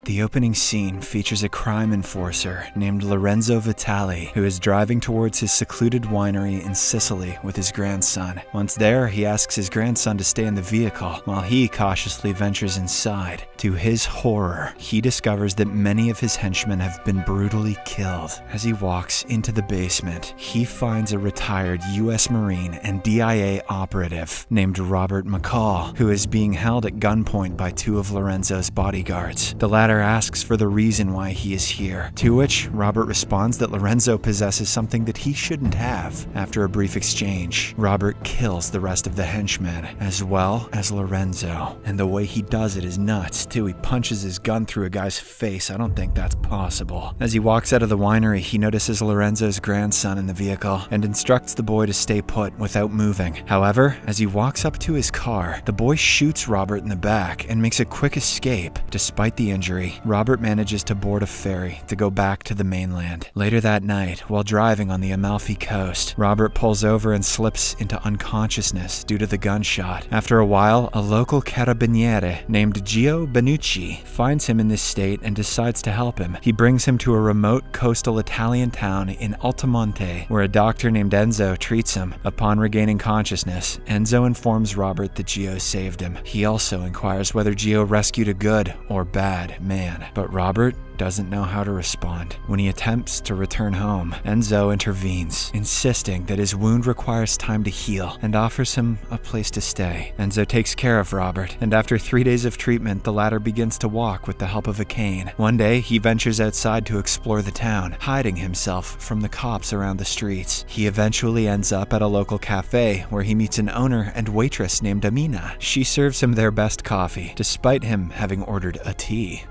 The opening scene features a crime enforcer named Lorenzo Vitali, who is driving towards his secluded winery in Sicily with his grandson. Once there, he asks his grandson to stay in the vehicle while he cautiously ventures inside. To his horror, he discovers that many of his henchmen have been brutally killed. As he walks into the basement, he finds a retired U.S. Marine and DIA operative named Robert McCall, who is being held at gunpoint by two of Lorenzo's bodyguards. The latter asks for the reason why he is here, to which Robert responds that Lorenzo possesses something that he shouldn't have. After a brief exchange, Robert kills the rest of the henchmen, as well as Lorenzo. And the way he does it is nuts, too. He punches his gun through a guy's face. I don't think that's possible. As he walks out of the winery, he notices Lorenzo's grandson in the vehicle and instructs the boy to stay put without moving. However, as he walks up to his car, the boy shoots Robert in the back and makes a quick escape. Despite the injury, Robert manages to board a ferry to go back to the mainland. Later that night, while driving on the Amalfi coast, Robert pulls over and slips into unconsciousness due to the gunshot. After a while, a local carabiniere named Gio Benucci finds him in this state and decides to help him. He brings him to a remote coastal Italian town in Altomonte, where a doctor named Enzo treats him. Upon regaining consciousness, Enzo informs Robert that Gio saved him. He also inquires whether Gio rescued a good or bad man, but Robert doesn't know how to respond. When he attempts to return home, Enzo intervenes, insisting that his wound requires time to heal and offers him a place to stay. Enzo takes care of Robert, and after 3 days of treatment, the latter begins to walk with the help of a cane. One day, he ventures outside to explore the town, hiding himself from the cops around the streets. He eventually ends up at a local cafe where he meets an owner and waitress named Amina. She serves him their best coffee, despite him having ordered a tea.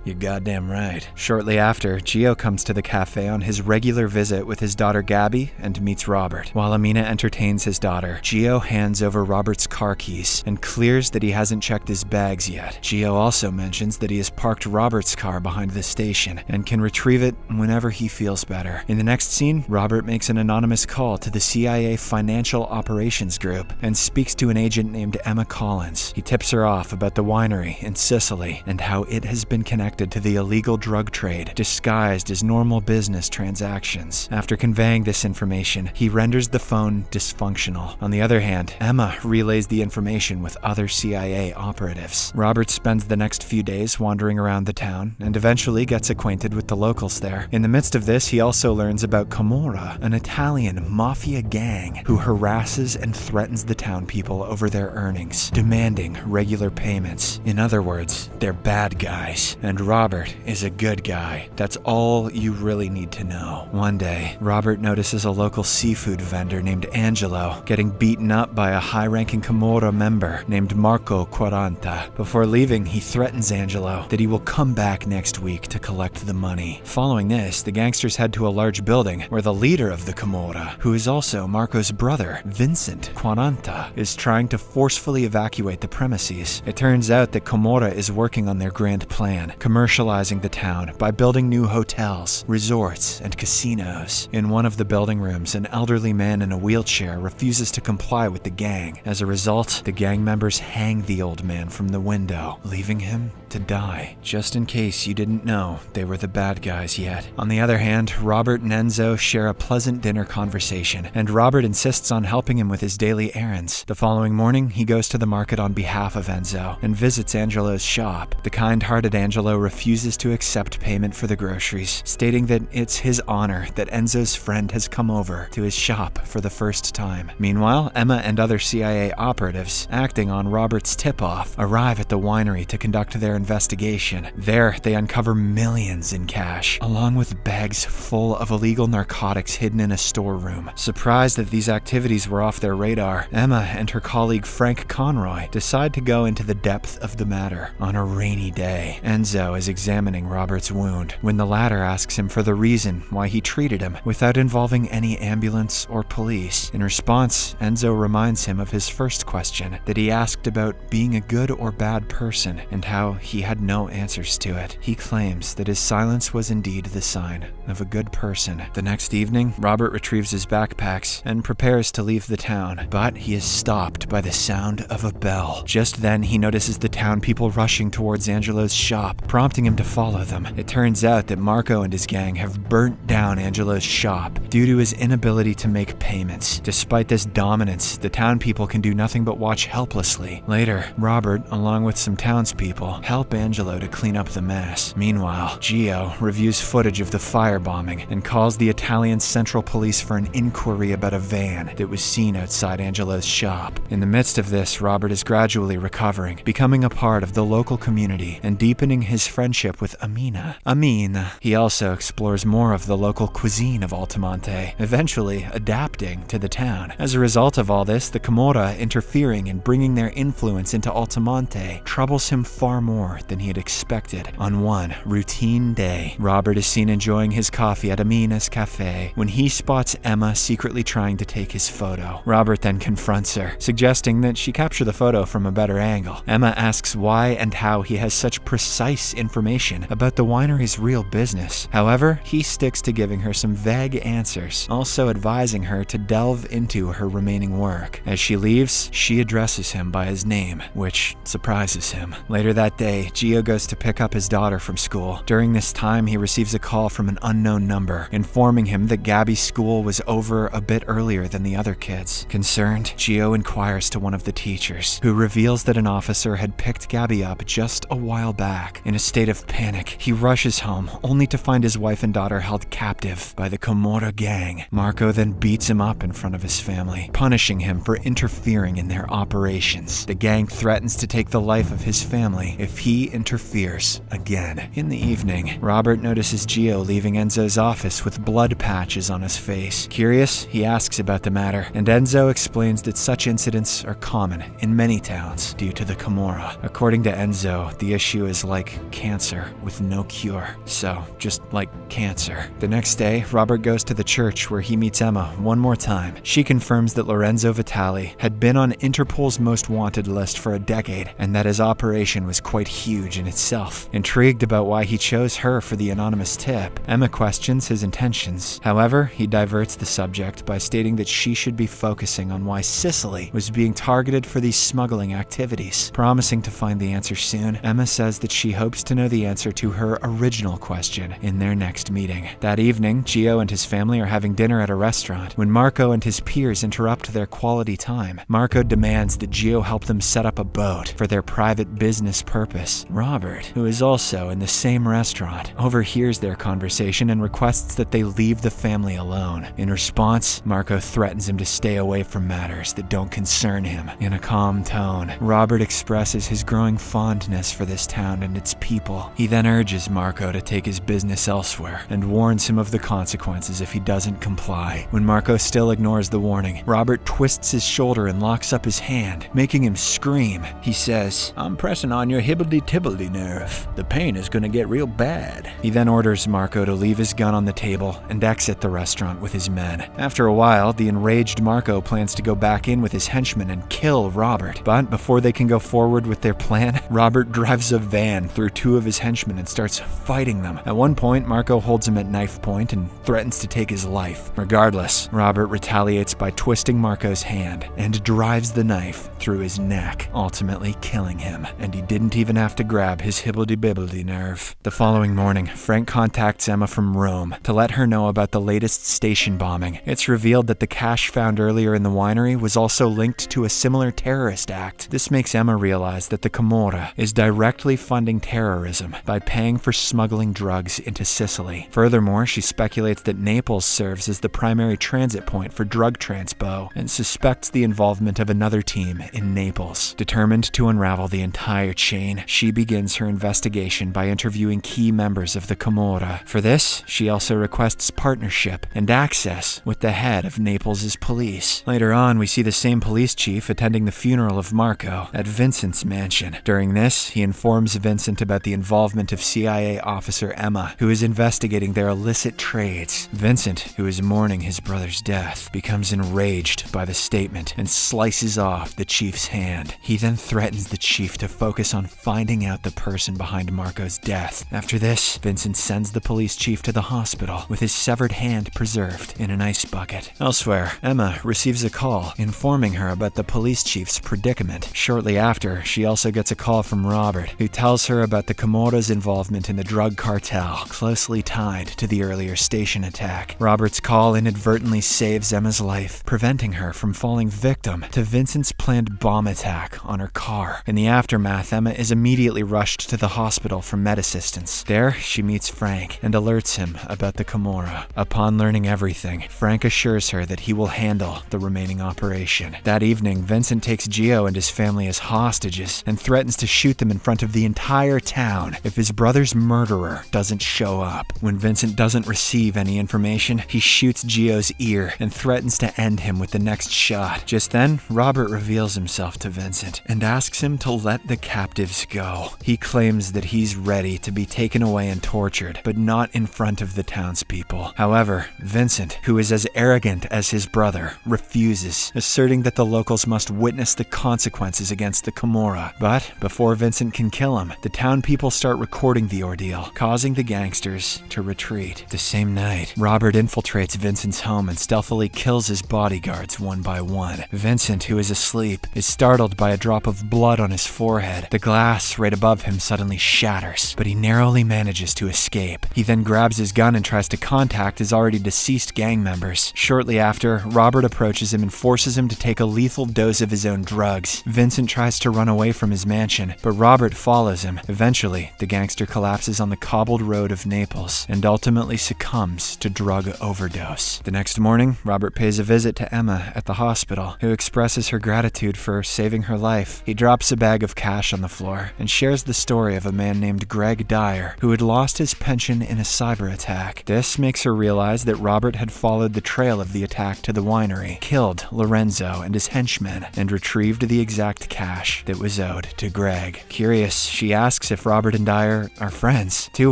You're goddamn right. Shortly after, Gio comes to the cafe on his regular visit with his daughter Gabby and meets Robert. While Amina entertains his daughter, Gio hands over Robert's car keys and clears that he hasn't checked his bags yet. Gio also mentions that he has parked Robert's car behind the station and can retrieve it whenever he feels better. In the next scene, Robert makes an anonymous call to the CIA Financial Operations Group and speaks to an agent named Emma Collins. He tips her off about the winery in Sicily and how it has been connected to the illegal drug trade, disguised as normal business transactions. After conveying this information, he renders the phone dysfunctional. On the other hand, Emma relays the information with other CIA operatives. Robert spends the next few days wandering around the town and eventually gets acquainted with the locals there. In the midst of this, he also learns about Camorra, an Italian mafia gang who harasses and threatens the town people over their earnings, demanding regular payments. In other words, they're bad guys. And Robert is a good guy. That's all you really need to know. One day, Robert notices a local seafood vendor named Angelo getting beaten up by a high-ranking Camorra member named Marco Quaranta. Before leaving, he threatens Angelo that he will come back next week to collect the money. Following this, the gangsters head to a large building where the leader of the Camorra, who is also Marco's brother, Vincent Quaranta, is trying to forcefully evacuate the premises. It turns out that Camorra is working on their grand plan, commercializing the town by building new hotels, resorts, and casinos. In one of the building rooms, an elderly man in a wheelchair refuses to comply with the gang. As a result, the gang members hang the old man from the window, leaving him to die. Just in case you didn't know they were the bad guys yet. On the other hand, Robert and Enzo share a pleasant dinner conversation, and Robert insists on helping him with his daily errands. The following morning, he goes to the market on behalf of Enzo and visits Angelo's shop. The kind-hearted Angelo refuses to accept payment for the groceries, stating that it's his honor that Enzo's friend has come over to his shop for the first time. Meanwhile, Emma and other CIA operatives, acting on Robert's tip-off, arrive at the winery to conduct their investigation. There, they uncover millions in cash, along with bags full of illegal narcotics hidden in a storeroom. Surprised that these activities were off their radar, Emma and her colleague Frank Conroy decide to go into the depth of the matter. On a rainy day, Enzo is examining Robert's wound when the latter asks him for the reason why he treated him without involving any ambulance or police. In response, Enzo reminds him of his first question that he asked about being a good or bad person and how he had no answers to it. He claims that his silence was indeed the sign of a good person. The next evening, Robert retrieves his backpacks and prepares to leave the town, but he is stopped by the sound of a bell. Just then, he notices the town people rushing towards Angelo's shop shop, prompting him to follow them. It turns out that Marco and his gang have burnt down Angelo's shop due to his inability to make payments. Despite this dominance, the town people can do nothing but watch helplessly. Later, Robert, along with some townspeople, help Angelo to clean up the mess. Meanwhile, Gio reviews footage of the firebombing and calls the Italian Central Police for an inquiry about a van that was seen outside Angelo's shop. In the midst of this, Robert is gradually recovering, becoming a part of the local community and deepening his friendship with Amina. He also explores more of the local cuisine of Altamonte, eventually adapting to the town. As a result of all this, the Camorra interfering and bringing their influence into Altamonte troubles him far more than he had expected. On one routine day, Robert is seen enjoying his coffee at Amina's cafe when he spots Emma secretly trying to take his photo. Robert then confronts her, suggesting that she capture the photo from a better angle. Emma asks why and how he has such precise information about the winery's real business. However, he sticks to giving her some vague answers, also advising her to delve into her remaining work. As she leaves, she addresses him by his name, which surprises him. Later that day, Gio goes to pick up his daughter from school. During this time, he receives a call from an unknown number, informing him that Gabby's school was over a bit earlier than the other kids. Concerned, Gio inquires to one of the teachers, who reveals that an officer had picked Gabby up just a while back. In a state of panic, he rushes home, only to find his wife and daughter held captive by the Camorra gang. Marco then beats him up in front of his family, punishing him for interfering in their operations. The gang threatens to take the life of his family if he interferes again. In the evening, Robert notices Gio leaving Enzo's office with blood patches on his face. Curious, he asks about the matter, and Enzo explains that such incidents are common in many towns due to the Camorra. According to Enzo, the issue is like cancer with no cure. So, just like cancer. The next day, Robert goes to the church where he meets Emma one more time. She confirms that Lorenzo Vitali had been on Interpol's most wanted list for a decade, and that his operation was quite huge in itself. Intrigued about why he chose her for the anonymous tip, Emma questions his intentions. However, he diverts the subject by stating that she should be focusing on why Sicily was being targeted for these smuggling activities. Promising to find the answer soon, Emma says that she hopes to know the answer to her original question in their next meeting. That evening, Gio and his family are having dinner at a restaurant when Marco and his peers interrupt their quality time. Marco demands that Gio help them set up a boat for their private business purpose. Robert, who is also in the same restaurant, overhears their conversation and requests that they leave the family alone. In response, Marco threatens him to stay away from matters that don't concern him. In a calm tone, Robert expresses his growing fondness for this town and its people. He then urges Marco to take his business elsewhere and warns him of the consequences if he doesn't comply. When Marco still ignores the warning, Robert twists his shoulder and locks up his hand, making him scream. He says, "I'm pressing on your hibbledy-tibbledy nerve. The pain is gonna get real bad." He then orders Marco to leave his gun on the table and exit the restaurant with his men. After a while, the enraged Marco plans to go back in with his henchmen and kill Robert. But before they can go forward with their plan, Robert drives a van through two of his henchmen and starts fighting them. At one point, Marco holds him at knife point and threatens to take his life. Regardless, Robert retaliates by twisting Marco's hand and drives the knife through his neck, ultimately killing him. And he didn't even have to grab his hibbledy-bibbledy nerve. The following morning, Frank contacts Emma from Rome to let her know about the latest station bombing. It's revealed that the cash found earlier in the winery was also linked to a similar terrorist act. This makes Emma realize that the Camorra is directly funding terrorism by paying for smuggling drugs into Sicily. Furthermore, she speculates that Naples serves as the primary transit point for drug transpo and suspects the involvement of another team in Naples. Determined to unravel the entire chain, she begins her investigation by interviewing key members of the Camorra. For this, she also requests partnership and access with the head of Naples' police. Later on, we see the same police chief attending the funeral of Marco at Vincent's mansion. During this, he informs Vincent about the involvement of CIA officer Emma, who is investigating their illicit trades. Vincent, who is mourning his brother's death, becomes enraged by the statement and slices off the chief's hand. He then threatens the chief to focus on finding out the person behind Marco's death. After this, Vincent sends the police chief to the hospital with his severed hand preserved in an ice bucket. Elsewhere, Emma receives a call informing her about the police chief's predicament. Shortly after, she also gets a call from Robert, who tells her her about the Kimura's involvement in the drug cartel, closely tied to the earlier station attack. Robert's call inadvertently saves Emma's life, preventing her from falling victim to Vincent's planned bomb attack on her car. In the aftermath, Emma is immediately rushed to the hospital for med assistance. There, she meets Frank and alerts him about the Kimura. Upon learning everything, Frank assures her that he will handle the remaining operation. That evening, Vincent takes Gio and his family as hostages and threatens to shoot them in front of the entire town if his brother's murderer doesn't show up. When Vincent doesn't receive any information, he shoots Gio's ear and threatens to end him with the next shot. Just then, Robert reveals himself to Vincent and asks him to let the captives go. He claims that he's ready to be taken away and tortured, but not in front of the townspeople. However, Vincent, who is as arrogant as his brother, refuses, asserting that the locals must witness the consequences against the Kimura. But before Vincent can kill him, the town people start recording the ordeal, causing the gangsters to retreat. The same night, Robert infiltrates Vincent's home and stealthily kills his bodyguards one by one. Vincent, who is asleep, is startled by a drop of blood on his forehead. The glass right above him suddenly shatters, but he narrowly manages to escape. He then grabs his gun and tries to contact his already deceased gang members. Shortly after, Robert approaches him and forces him to take a lethal dose of his own drugs. Vincent tries to run away from his mansion, but Robert follows him. Eventually, the gangster collapses on the cobbled road of Naples and ultimately succumbs to drug overdose. The next morning, Robert pays a visit to Emma at the hospital, who expresses her gratitude for saving her life. He drops a bag of cash on the floor and shares the story of a man named Greg Dyer, who had lost his pension in a cyber attack. This makes her realize that Robert had followed the trail of the attack to the winery, killed Lorenzo and his henchmen, and retrieved the exact cash that was owed to Greg. Curious, she asks if Robert and Dyer are friends, to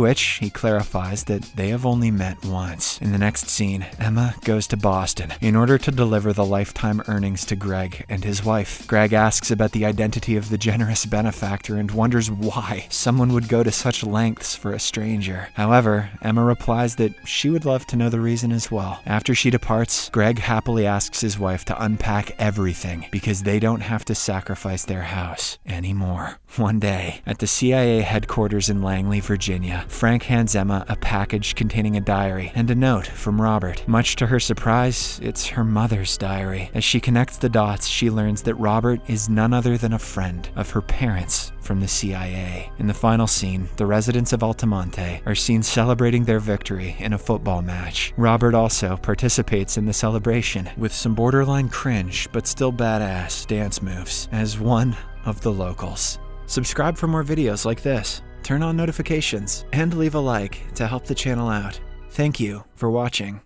which he clarifies that they have only met once. In the next scene, Emma goes to Boston in order to deliver the lifetime earnings to Greg and his wife. Greg asks about the identity of the generous benefactor and wonders why someone would go to such lengths for a stranger. However, Emma replies that she would love to know the reason as well. After she departs, Greg happily asks his wife to unpack everything because they don't have to sacrifice their house anymore. One day, at the CIA headquarters in Langley, Virginia, Frank hands Emma a package containing a diary and a note from Robert. Much to her surprise, it's her mother's diary. As she connects the dots, she learns that Robert is none other than a friend of her parents from the CIA. In the final scene, the residents of Altamonte are seen celebrating their victory in a football match. Robert also participates in the celebration with some borderline cringe but still badass dance moves as one of the locals. Subscribe for more videos like this, turn on notifications, and leave a like to help the channel out. Thank you for watching.